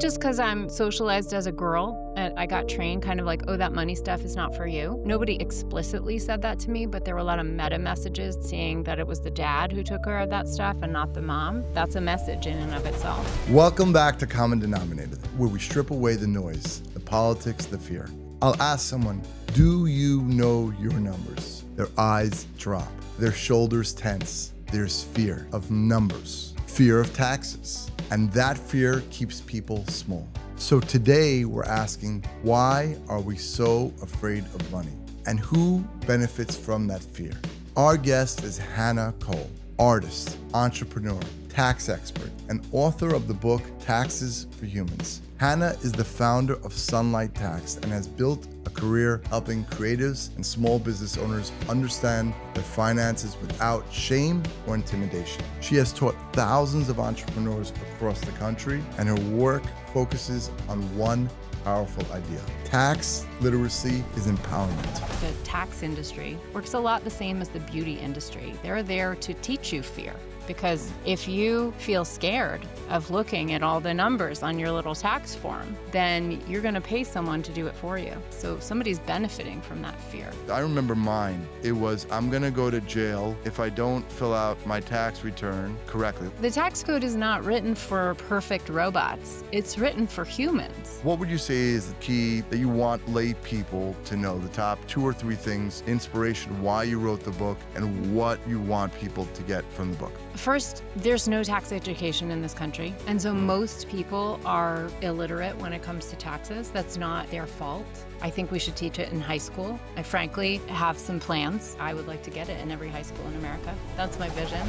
Just because I'm socialized as a girl, and I got trained kind of like, oh, that money stuff is not for you. Nobody explicitly said that to me, but there were a lot of meta messages saying that it was the dad who took care of that stuff and not the mom. That's a message in and of itself. Welcome back to Common Denominator, where we strip away the noise, the politics, the fear. I'll ask someone, do you know your numbers? Their eyes drop, their shoulders tense. There's fear of numbers, fear of taxes, and that fear keeps people small. So today we're asking, why are we so afraid of money? And who benefits from that fear? Our guest is Hannah Cole, artist, entrepreneur, tax expert, and author of the book Taxes for Humans. Hannah is the founder of Sunlight Tax and has built a career helping creatives and small business owners understand their finances without shame or intimidation. She has taught thousands of entrepreneurs across the country, and her work focuses on one powerful idea. Tax literacy is empowerment. The tax industry works a lot the same as the beauty industry. They're there to teach you fear. Because if you feel scared of looking at all the numbers on your little tax form, then you're going to pay someone to do it for you. So somebody's benefiting from that fear. I remember mine. It was, I'm going to go to jail if I don't fill out my tax return correctly. The tax code is not written for perfect robots. It's written for humans. What would you say is the key that you want lay people to know? The top 2 or 3 things, inspiration, why you wrote the book, and what you want people to get from the book. First, there's no tax education in this country. And so most people are illiterate when it comes to taxes. That's not their fault. I think we should teach it in high school. I frankly have some plans. I would like to get it in every high school in America. That's my vision.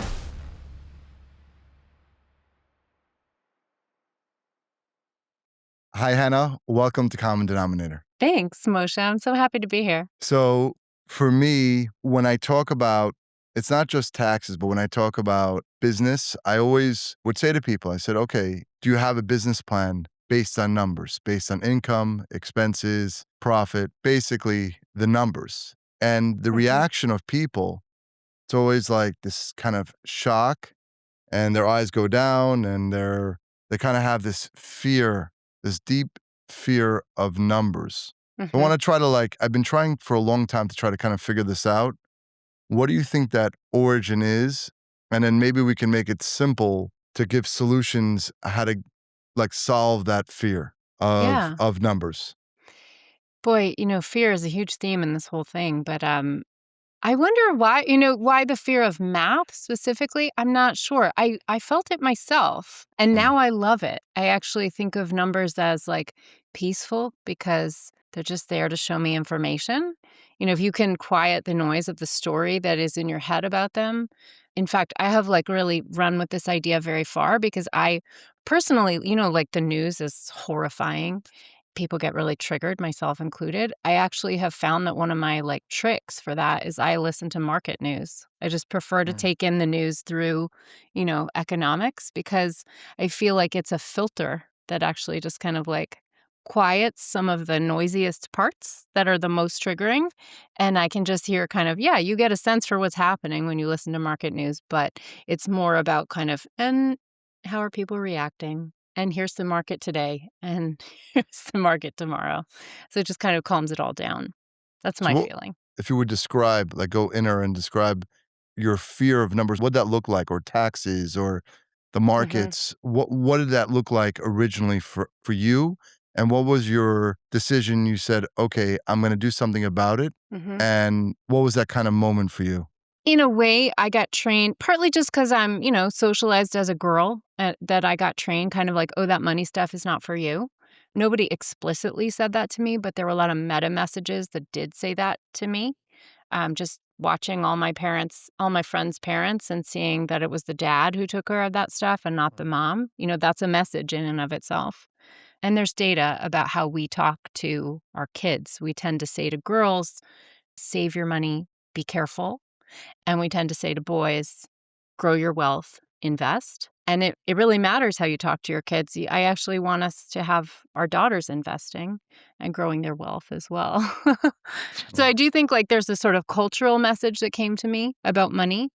Hi, Hannah. Welcome to Common Denominator. Thanks, Moshe. I'm so happy to be here. So for me, when I talk about, it's not just taxes, but when I talk about business, I always would say to people, I said, okay, do you have a business plan based on numbers, based on income, expenses, profit, basically the numbers? And the reaction of people, it's always like this kind of shock, and their eyes go down, and they kind of have this fear, this deep fear of numbers. I want to try to I've been trying for a long time to try to kind of figure this out. What do you think that origin is? And then maybe we can make it simple to give solutions how to solve that fear of numbers. Boy, fear is a huge theme in this whole thing, but I wonder why, why the fear of math specifically? I'm not sure. I felt it myself, and now I love it. I actually think of numbers as peaceful because they're just there to show me information. If you can quiet the noise of the story that is in your head about them. In fact, I have really run with this idea very far because I personally, the news is horrifying. People get really triggered, myself included. I actually have found that one of my tricks for that is I listen to market news. I just prefer to take in the news through, economics, because I feel like it's a filter that actually just kind of quiets some of the noisiest parts that are the most triggering. And I can just hear you get a sense for what's happening when you listen to market news, but it's more about and how are people reacting? And here's the market today, and here's the market tomorrow. So it just kind of calms it all down. That's my feeling. If you would describe, go inner and describe your fear of numbers, what'd that look like? Or taxes, or the markets? What did that look like originally for you? And what was your decision? You said, okay, I'm going to do something about it. And what was that kind of moment for you? In a way, I got trained partly just because I'm, socialized as a girl, that I got trained kind of oh, that money stuff is not for you. Nobody explicitly said that to me, but there were a lot of meta messages that did say that to me. Just watching all my friends' parents and seeing that it was the dad who took care of that stuff and not the mom. That's a message in and of itself. And there's data about how we talk to our kids. We tend to say to girls, save your money, be careful. And we tend to say to boys, grow your wealth, invest. And it really matters how you talk to your kids. I actually want us to have our daughters investing and growing their wealth as well. So I do think there's this sort of cultural message that came to me about money.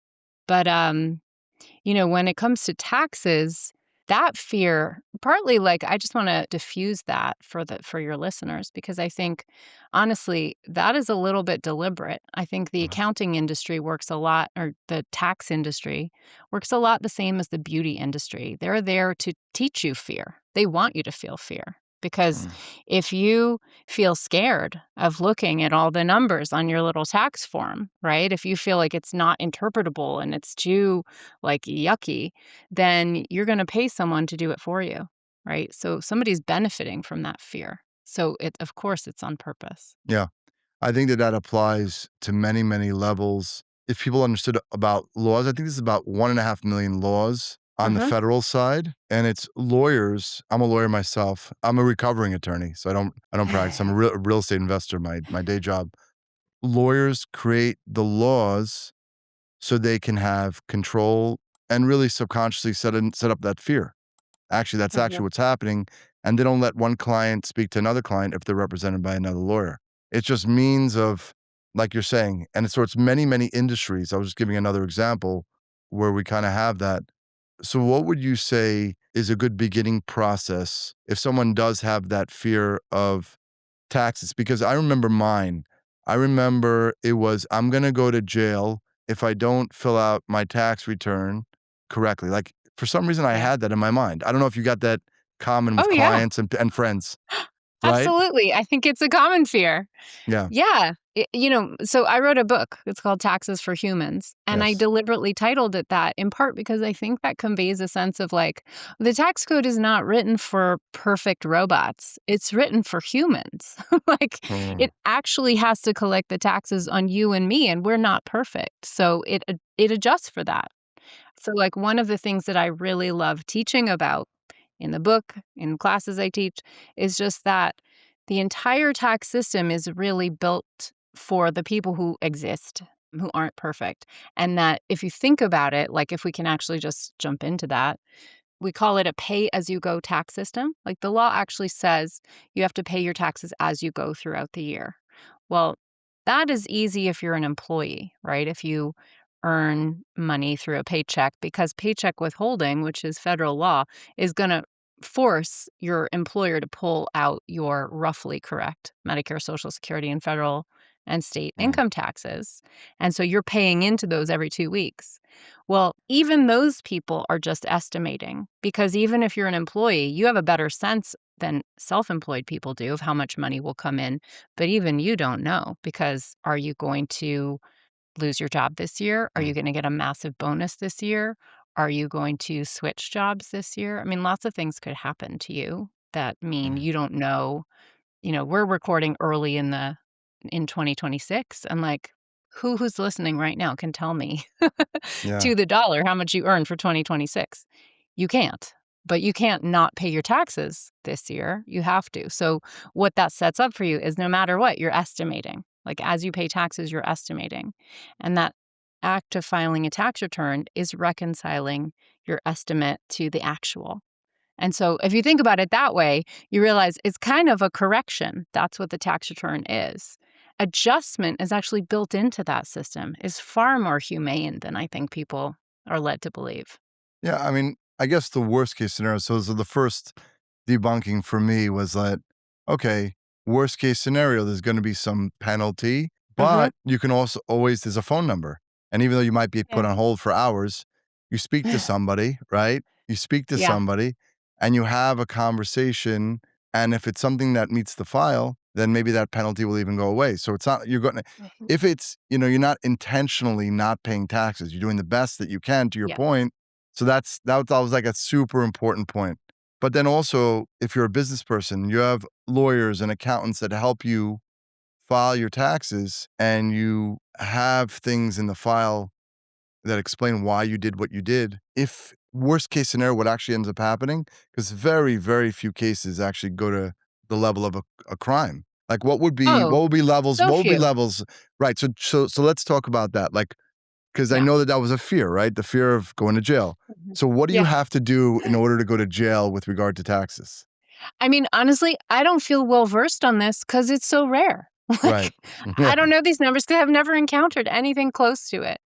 But, when it comes to taxes, that fear, partly, like, I just wanna diffuse that for your listeners because I think, honestly, that is a little bit deliberate. I think the Mhm. accounting industry works a lot, or the tax industry works a lot the same as the beauty industry. They're there to teach you fear. They want you to feel fear because Mm. if you feel scared of looking at all the numbers on your little tax form, right? If you feel like it's not interpretable and it's too, like, yucky, then you're gonna pay someone to do it for you, right? So somebody's benefiting from that fear. So of course, it's on purpose. Yeah. I think that that applies to many, many levels. If people understood about laws, I think this is about 1.5 million laws on the Mhm. federal side, and it's lawyers. I'm a lawyer myself. I'm a recovering attorney, so I don't practice. I'm a real estate investor, my day job. Lawyers create the laws so they can have control and really subconsciously set up that fear. Actually, that's actually Mhm. what's happening, and they don't let one client speak to another client if they're represented by another lawyer. It's just means of, like you're saying, and so it's many, many industries. I was just giving another example where we kinda have that. So what would you say is a good beginning process if someone does have that fear of taxes? Because I remember mine. I remember it was, "I'm gonna go to jail if I don't fill out my tax return correctly." Like, for some reason, I Yeah. had that in my mind. I don't know if you got that common with Oh, yeah. clients and friends, right? Absolutely. I think it's a common fear. Yeah. Yeah. So I wrote a book. It's called Taxes for Humans. And I Yes. deliberately titled it that in part because I think that conveys a sense of like, the tax code is not written for perfect robots, it's written for humans. Like, Mm, it actually has to collect the taxes on you and me, and we're not perfect. So it adjusts for that. So, like, one of the things that I really love teaching about in the book, in classes I teach, is just that the entire tax system is really built for the people who exist, who aren't perfect. And that if you think about it, like, if we can actually just jump into that, we call it a pay as you go tax system. Like, the law actually says you have to pay your taxes as you go throughout the year. Well, that is easy if you're an employee, right? If you earn money through a paycheck, because paycheck withholding, which is federal law, is going to force your employer to pull out your roughly correct Medicare, Social Security, and federal and state mm, income taxes. And so you're paying into those every 2 weeks. Well, even those people are just estimating because even if you're an employee, you have a better sense than self employed people do of how much money will come in. But even you don't know because are you going to lose your job this year? Are you mm, going to get a massive bonus this year? Are you going to switch jobs this year? I mean, lots of things could happen to you that mean mm. you don't know. We're recording early in 2026, and like, who's listening right now can tell me Yeah. to the dollar how much you earned for 2026. You can't, but you can't not pay your taxes this year. You have to. So what that sets up for you is no matter what, you're estimating. Like, as you pay taxes, you're estimating. And that act of filing a tax return is reconciling your estimate to the actual. And so if you think about it that way, you realize it's kind of a correction. That's what the tax return is. Adjustment is actually built into that system, is far more humane than I think people are led to believe. Yeah, I mean, I guess the worst case scenario, so the first debunking for me was that, okay, worst case scenario, there's gonna be some penalty, Mhm. but you can also always there's a phone number. And even though you might be put Yeah. on hold for hours, you speak to somebody, right? You speak to Yeah. somebody and you have a conversation. And if it's something that meets the file, then maybe that penalty will even go away. So it's not you're gonna Mhm. if it's, you're not intentionally not paying taxes, you're doing the best that you can to your Yeah. point. So that was like a super important point. But then also, if you're a business person, you have lawyers and accountants that help you file your taxes, and you have things in the file that explain why you did what you did. If worst case scenario, what actually ends up happening, because very, very few cases actually go to the level of a crime. Like Oh, so what would be few. levels, right? So let's talk about that. Like, 'cause I Yeah. know that that was a fear, right? The fear of going to jail. Mhm. So what do you Yeah. have to do in order to go to jail with regard to taxes? I mean, honestly, I don't feel well versed on this because it's so rare. Right. Like, I don't know these numbers because 'cause I've never encountered anything close to it.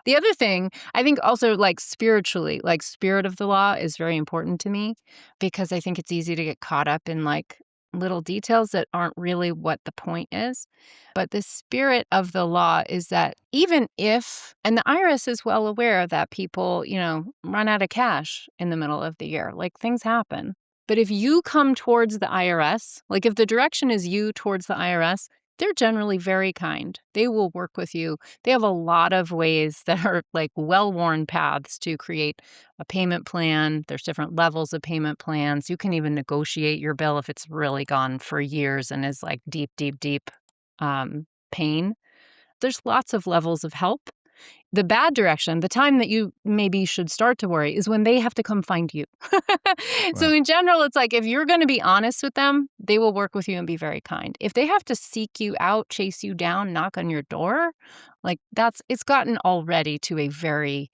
The other thing, I think also like spiritually, like spirit of the law is very important to me because I think it's easy to get caught up in like little details that aren't really what the point is. But the spirit of the law is that even if, and the IRS is well aware that people, run out of cash in the middle of the year, like things happen. But if you come towards the IRS, like if the direction is you towards the IRS, they're generally very kind. They will work with you. They have a lot of ways that are like well-worn paths to create a payment plan. There's different levels of payment plans. You can even negotiate your bill if it's really gone for years and is like deep, deep, deep pain. There's lots of levels of help. The bad direction, the time that you maybe should start to worry is when they have to come find you. So Right. in general, it's like if you're going to be honest with them, they will work with you and be very kind. If they have to seek you out, chase you down, knock on your door, like it's gotten already to a very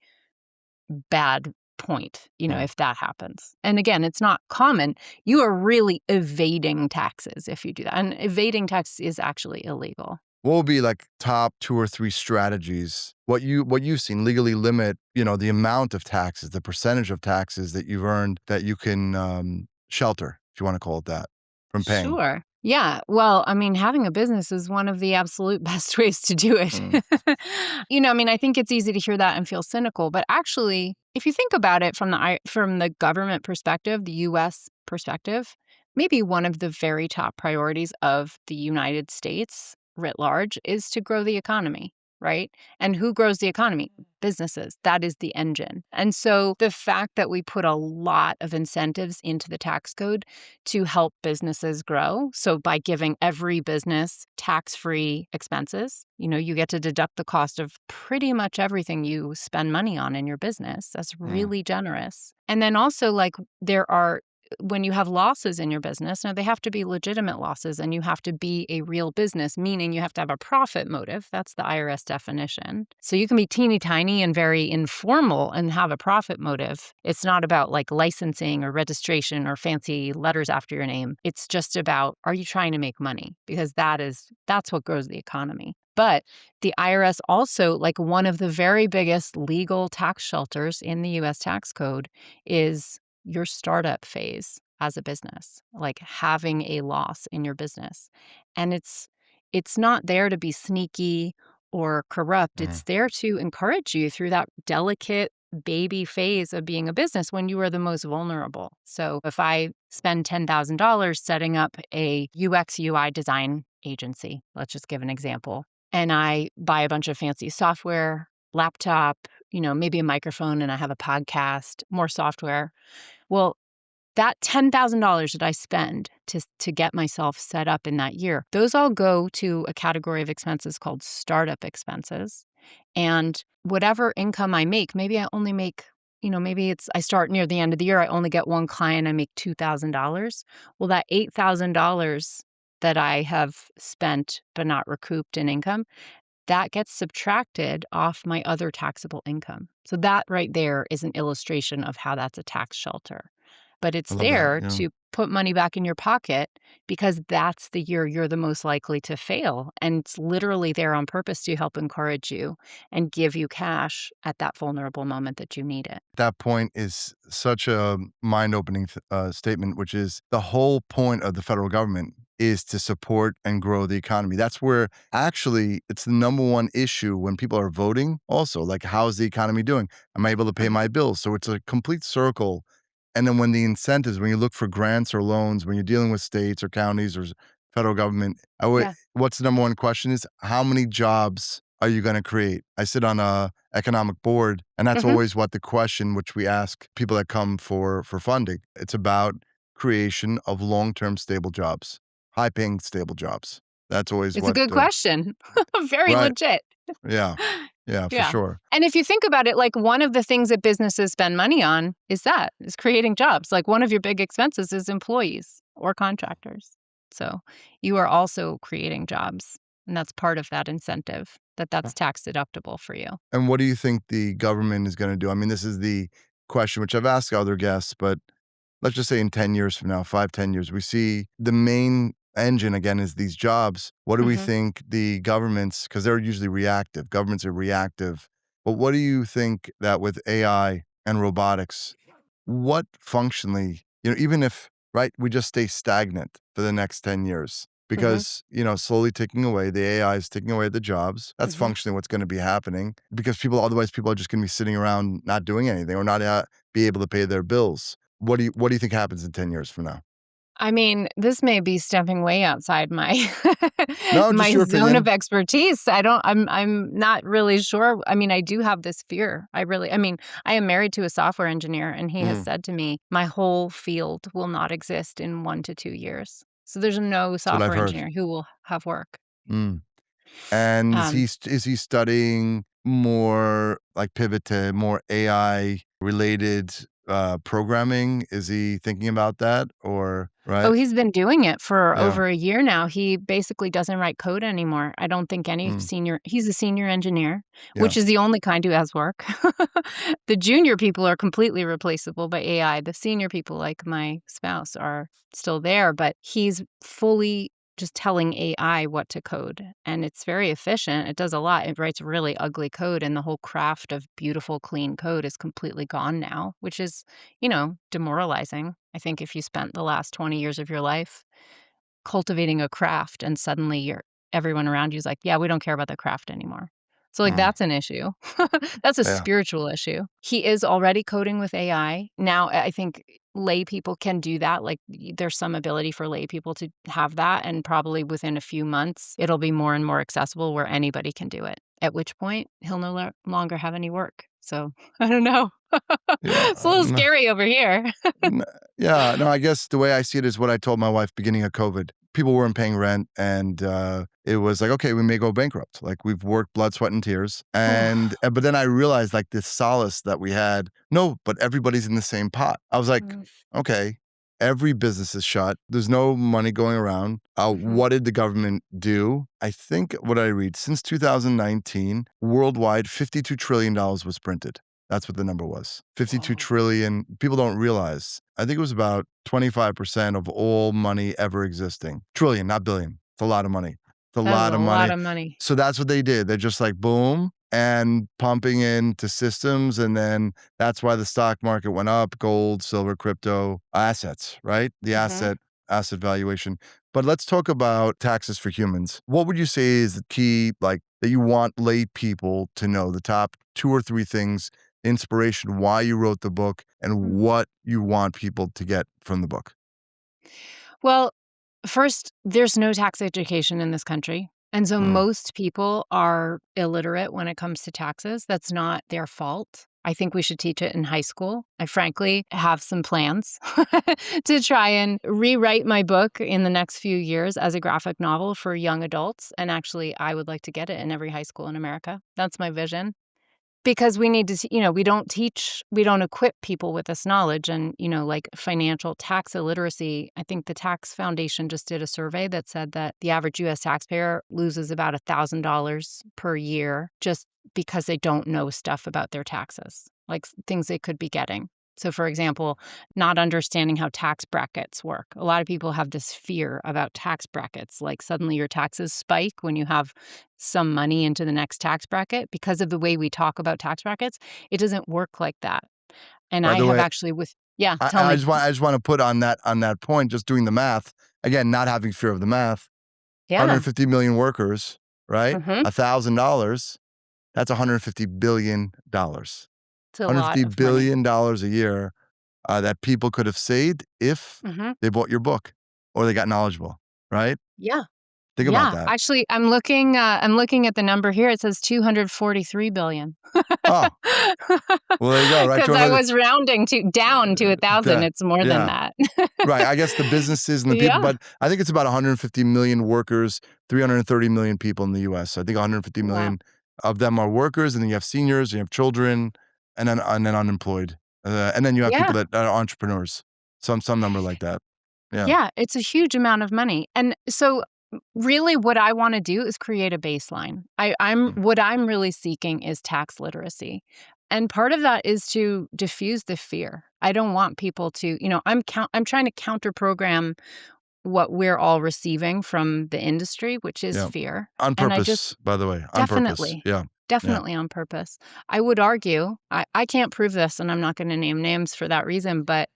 bad point, Yeah. if that happens. And again, it's not common. You are really evading taxes if you do that. And evading taxes is actually illegal. What would be like top 2 or 3 strategies? What you've seen legally limit, the amount of taxes, the percentage of taxes that you've earned that you can shelter, if you want to call it that, from paying. Sure. Yeah. Well, I mean, having a business is one of the absolute best ways to do it. Mm, I think it's easy to hear that and feel cynical, but actually, if you think about it from the government perspective, the US perspective, maybe one of the very top priorities of the United States writ large is to grow the economy, right? And who grows the economy? Businesses. That is the engine. And so the fact that we put a lot of incentives into the tax code to help businesses grow. So by giving every business tax-free expenses, you get to deduct the cost of pretty much everything you spend money on in your business. That's mm, really generous. And then also like there are when you have losses in your business, now they have to be legitimate losses and you have to be a real business, meaning you have to have a profit motive. That's the IRS definition. So you can be teeny tiny and very informal and have a profit motive. It's not about like licensing or registration or fancy letters after your name. It's just about, are you trying to make money? Because that's what grows the economy. But the IRS also, like one of the very biggest legal tax shelters in the US tax code is your startup phase as a business, like having a loss in your business. And it's not there to be sneaky or corrupt. mhm. It's there to encourage you through that delicate baby phase of being a business when you are the most vulnerable. So if I spend $10,000 setting up a UX UI design agency, let's just give an example, and I buy a bunch of fancy software, laptop, maybe a microphone, and I have a podcast, more software. Well, that $10,000 that I spend to get myself set up in that year, those all go to a category of expenses called startup expenses. And whatever income I make, maybe I only make, maybe I start near the end of the year, I only get one client, I make $2,000. Well, that $8,000 that I have spent but not recouped in income, that gets subtracted off my other taxable income. So that right there is an illustration of how that's a tax shelter. But I it's love that. there Yeah. to put money back in your pocket because that's the year you're the most likely to fail. And it's literally there on purpose to help encourage you and give you cash at that vulnerable moment that you need it. That point is such a mind-opening statement, which is the whole point of the federal government is to support and grow the economy. That's where actually it's the number one issue when people are voting also, like, how's the economy doing? Am I able to pay Mhm. my bills? So it's a complete circle. And then when the incentives, when you look for grants or loans, when you're dealing with states or counties or federal government, Yeah. what's the number one question is, how many jobs are you going to create? I sit on a economic board, and that's Hmm. always what the question which we ask people that come for funding. It's about creation of long-term stable jobs, high-paying stable jobs. That's always It's a what good question. Very right. legit. Yeah. Yeah, for Yeah. sure. And if you think about it, like one of the things that businesses spend money on is creating jobs. Like one of your big expenses is employees or contractors. So you are also creating jobs. And that's part of that incentive that's tax deductible for you. And what do you think the government is gonna do? I mean, this is the question which I've asked other guests, but let's just say in 10 years from now, 5, 10 years, we see the main engine again is these jobs. What do we Hmm. think the governments, because they're usually reactive, governments are reactive. But what do you think that with AI and robotics, what functionally, even if, right, we just stay stagnant for the next 10 years, Mhm, because, slowly ticking away, the AI is taking away the jobs. That's mhm. functionally what's going to be happening because otherwise people are just going to be sitting around not doing anything or not be able to pay their bills. What do you think happens in 10 years from now? I mean, this may be stepping way outside my No, just my your zone of opinion. expertise. I'm not really sure. I mean, I do have this fear. I mean, I am married to a software engineer, and he has Mm, said to me, "My whole field will not exist in 1 to 2 years." So there's no that's what I've software heard. engineer who will have work. Mm. And Um, is he studying more like pivot to more AI related programming? Is he thinking about that or Oh, right? he's been doing it for Yeah. over a year now. He basically doesn't write code anymore. I don't think any Mm, senior he's a senior engineer, yeah. which is the only kind who has work. The junior people are completely replaceable by AI. The senior people, like my spouse, are still there, but he's fully just telling AI what to code, and it's very efficient. It does a lot. It writes really ugly code, and the whole craft of beautiful, clean code is completely gone now, which is, demoralizing. I think if you spent the last 20 years of your life cultivating a craft and suddenly everyone around you is like, "Yeah, we don't care about the craft anymore." So, like, Mm, that's an issue. That's a yeah. spiritual issue. He is already coding with AI. Now, I think lay people can do that. Like, there's some ability for lay people to have that, and probably within a few months, it'll be more and more accessible where anybody can do it, at which point he'll no longer have any work. So, I don't know. Yeah. It's a little scary over here. N Yeah, no, I guess the way I see it is what I told my wife beginning of COVID. People weren't paying rent, and, it was like, "Okay, we may go bankrupt." Like, we've worked blood, sweat, and tears, but then I realized, like, this solace that we had, "No, but everybody's in the same pot." I was like, Mm, "Okay, every business is shut. There's no money going around. mhm. What did the government do?" I think what did I read? Since 2019, worldwide, $52 trillion was printed. That's what the number was. 52 Whoa. trillion. People don't realize. I think it was about 25% of all money ever existing. Trillion, not billion. It's a lot of money. It's a That is lot a of lot money. of money. So that's what they did. They're just like boom and pumping into systems. And then that's why the stock market went up, gold, silver, crypto, assets, right? The Mhm. asset valuation. But let's talk about taxes for humans. What would you say is the key, like that you want lay people to know? The top two or three things, inspiration, why you wrote the book, and Mm. what you want people to get from the book. Well, first, there's no tax education in this country, and so Mm, most people are illiterate when it comes to taxes. That's not their fault. I think we should teach it in high school. I frankly have some plans to try and rewrite my book in the next few years as a graphic novel for young adults, and actually, I would like to get it in every high school in America. That's my vision. Because we need to we don't equip people with this knowledge and, like financial tax illiteracy. I think the Tax Foundation just did a survey that said that the average US taxpayer loses about $1,000 per year just because they don't know stuff about their taxes, like things they could be getting. So, for example, not understanding how tax brackets work. A lot of people have this fear about tax brackets, like suddenly your taxes spike when you have some money into the next tax bracket. Because of the way we talk about tax brackets, it doesn't work like that. And by I the have way, actually with yeah, tell I me. just want to put on that point, just doing the math again, not having fear of the math. Yeah. 150 million workers, right? Mhm. $1,000. That's $150 billion. It's a lot $150 of money. billion a year that people could have saved if Mhm. they bought your book or they got knowlededgeable, right? Yeah. Think about Yeah. that. Actually, I'm looking at the number here. It says 243 billion. Oh, well, there you go, right? Because I was rounding to down to 1,000. Duh. It's more than Yeah, that. right. I guess the businesses and the people, Yeah. but I think it's about 150 million workers, 330 million people in the US. I think 150 Wow. million of them are workers, and then you have seniors, you have children, and then unemployed. And then you have people Yeah. that are entrepreneurs. Some number like that. Yeah. Yeah, it's a huge amount of money. And so really what I want to do is create a baseline. Mm. What I'm really seeking is tax literacy. And part of that is to diffuse the fear. I don't want people to, I'm trying to counter program what we're all receiving from the industry, which is Yeah. fear. On And I just purpose, by the way, on purpose. definitely. Yeah. Yeah. definitely on purpose. I would argue, I can't prove this and I'm not going to name names for that reason, but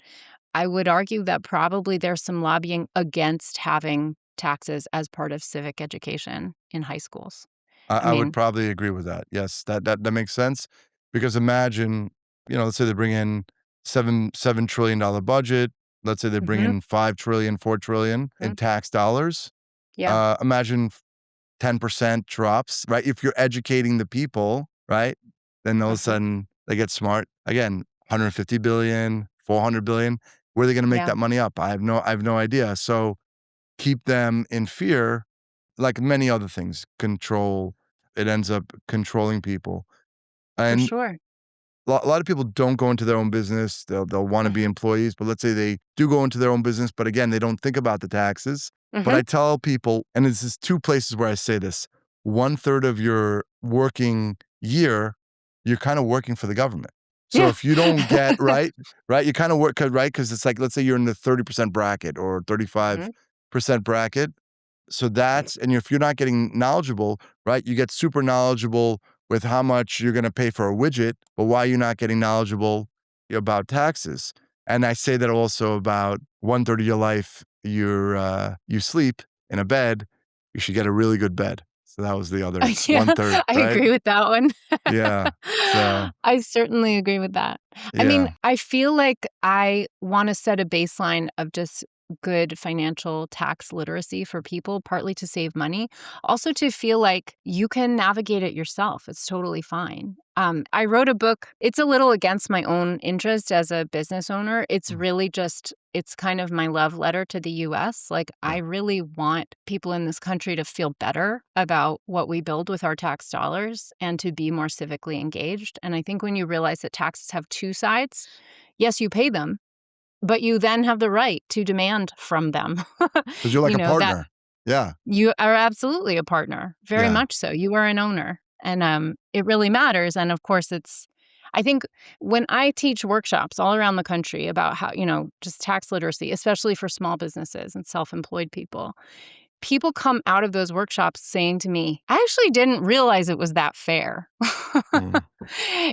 I would argue that probably there's some lobbying against having taxes as part of civic education in high schools. I I would mean, probably agree with that. Yes, that makes sense because imagine, let's say they bring in $7 trillion budget. Let's say they bring mhm, in 5 trillion, 4 trillion in mhm, tax dollars. yeah, Imagine 10% drops, right? If you're educating the people, right? Then all of a uh-huh, sudden they get smart. Again, 150 billion, 400 billion. Where are they going to make yeah, that money up? I have no idea. So keep them in fear, like many other things. Control. It ends up controlling people. for And sure. a lot of people don't go into their own business. They'll want to be Mhm, employees, but let's say they do go into their own business, but again, they don't think about the taxes. But mhm, I tell people, and this is two places where I say this: 1/3 of your working year, you're kind of working for the government. So yeah. if you don't get right, you kind of work right because it's like let's say you're in the 30% bracket or Mhm, 35% bracket. So that's and if you're not getting knowledgeable, right, you get super knowledgeable with how much you're gonna pay for a widget, but why you're not getting knowledgeable about taxes. And I say that also about 1/3 of your life, you sleep in a bed, you should get a really good bed. So that was the other Yeah, 1/3, I right? agree with that one. Yeah. So, I certainly agree with that. I mean, yeah. I feel like I wanna set a baseline of just good financial tax literacy for people, partly to save money, also to feel like you can navigate it yourself. It's totally fine. I wrote a book. It's a little against my own interest as a business owner. It's Mm, really just it's kind of my love letter to the US. Like, I yeah. really want people in this country to feel better about what we build with our tax dollars and to be more civically engaged. And I think when you realize that taxes have two sides, yes, you pay them, but you then have the right to demand from them, 'Cause you're like a that partner. Yeah. you are absolutely a partner, very Yeah. much so. You are an owner, and, it really matters, and of course, I think when I teach workshops all around the country about how, just tax literacy, especially for small businesses and self-employed people, people come out of those workshops saying to me, "I actually didn't realize it was that fair." Mm,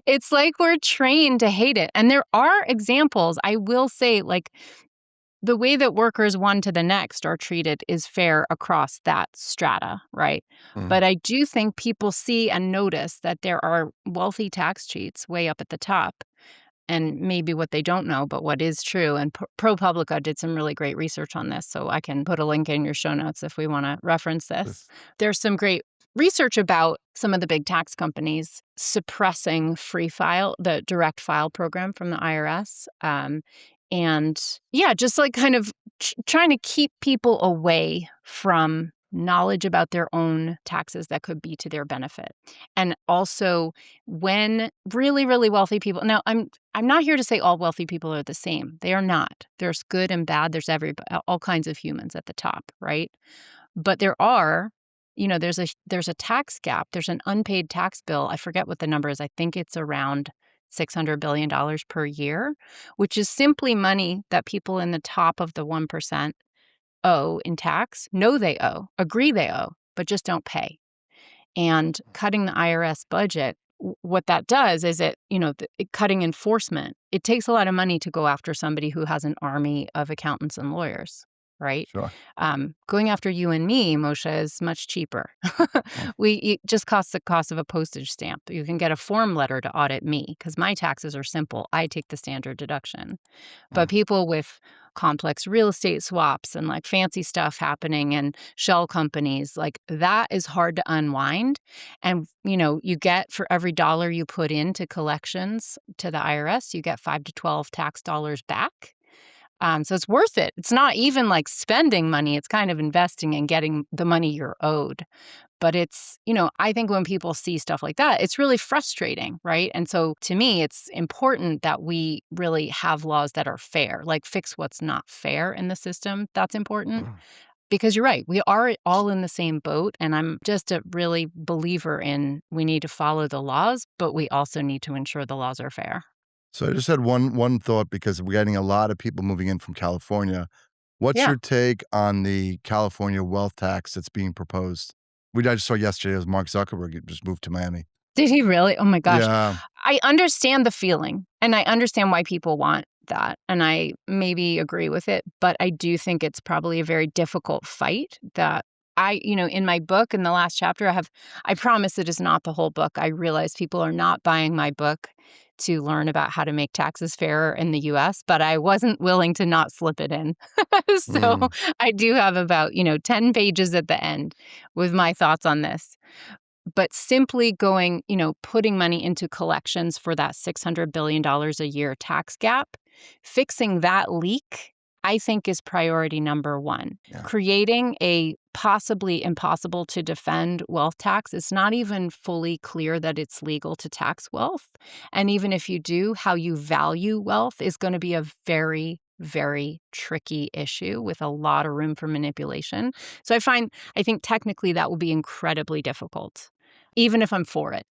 It's like we're trained to hate it, and there are examples, I will say, like, the way that workers one to the next are treated is fair across that strata, right? mm. But I do think people see and notice that there are wealthy tax cheats way up at the top. And maybe what they don't know, but what is true. And ProPublica did some really great research on this. So I can put a link in your show notes if we want to reference this. This There's some great research about some of the big tax companies suppressing free file, the direct file program from the IRS. And yeah, just like kind of trying to keep people away from knowledge about their own taxes that could be to their benefit. And also when really, really wealthy people now I'm not here to say all wealthy people are the same. They are not. There's good and bad. There's all kinds of humans at the top, right? But there are, there's a tax gap. There's an unpaid tax bill. I forget what the number is. I think it's around $600 billion per year, which is simply money that people in the top of the 1% owe in tax, know they owe, agree they owe, but just don't pay. And cutting the IRS budget, what that does is cutting enforcement. It takes a lot of money to go after somebody who has an army of accountants and lawyers, right? sure. Going after you and me, Moshe, is much cheaper. Mm, It just costs the cost of a postage stamp. You can get a form letter to audit me because my taxes are simple. I take the standard deduction. But mm. people with complex real estate swaps and like fancy stuff happening and shell companies, like that is hard to unwind. And, you get for every dollar you put into collections to the IRS, you get 5 to 12 tax dollars back. So it's worth it. It's not even like spending money, it's kind of investing and getting the money you're owed. But I think when people see stuff like that, it's really frustrating, right? And so to me, it's important that we really have laws that are fair, like fix what's not fair in the system. That's important Mm. because you're right. We are all in the same boat. And I'm just a really believer in we need to follow the laws, but we also need to ensure the laws are fair. So I just had one thought because we're getting a lot of people moving in from California. What's Yeah. your take on the California wealth tax that's being proposed? I just saw yesterday as Mark Zuckerberg just moved to Miami. Did he really? Oh my gosh. Yeah. I understand the feeling, and I understand why people want that, and I maybe agree with it, but I do think it's probably a very difficult fight that in my book, in the last chapter, I promise it is not the whole book. I realize people are not buying my book to learn about how to make taxes fairer in the US, but I wasn't willing to not slip it in. So Mm, I do have about, 10 pages at the end with my thoughts on this. But simply going, putting money into collections for that $600 billion a year tax gap, fixing that leak, I think is priority number one. yeah. Creating a possibly impossible to defend wealth tax, it's not even fully clear that it's legal to tax wealth. And even if you do, how you value wealth is going to be a very, very tricky issue with a lot of room for manipulation. So I think technically that will be incredibly difficult, even if I'm for it.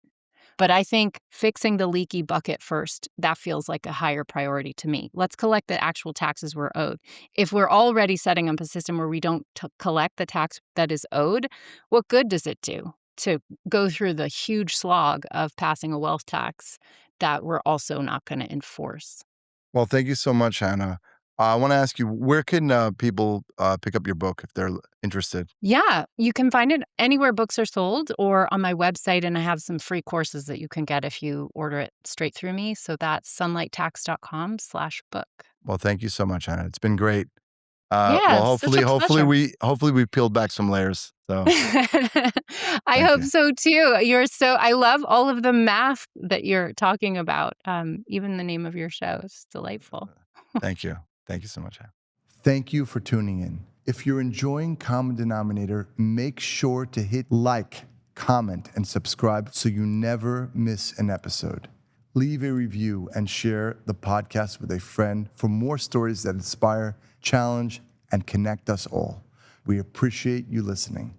But I think fixing the leaky bucket first, that feels like a higher priority to me. Let's collect the actual taxes we're owed. If we're already setting up a system where we don't collect the tax that is owed, what good does it do to go through the huge slog of passing a wealth tax that we're also not going to enforce? Well, thank you so much, Hannah. I want to ask you, where can people pick up your book if they're interested? Yeah, you can find it anywhere books are sold or on my website, and I have some free courses that you can get if you order it straight through me. So that's sunlighttax.com/book. Well, thank you so much, Hannah. It's been great. Well, Yeah, such hopefully, a hopefully pleasure. we peeled back some layers. So I thank hope you. so too. I love all of the math that you're talking about. Even the name of your show is delightful. Thank you. Thank you so much, Hannah. Thank you for tuning in. If you're enjoying Common Denominator, make sure to hit like, comment, and subscribe so you never miss an episode. Leave a review and share the podcast with a friend for more stories that inspire, challenge, and connect us all. We appreciate you listening.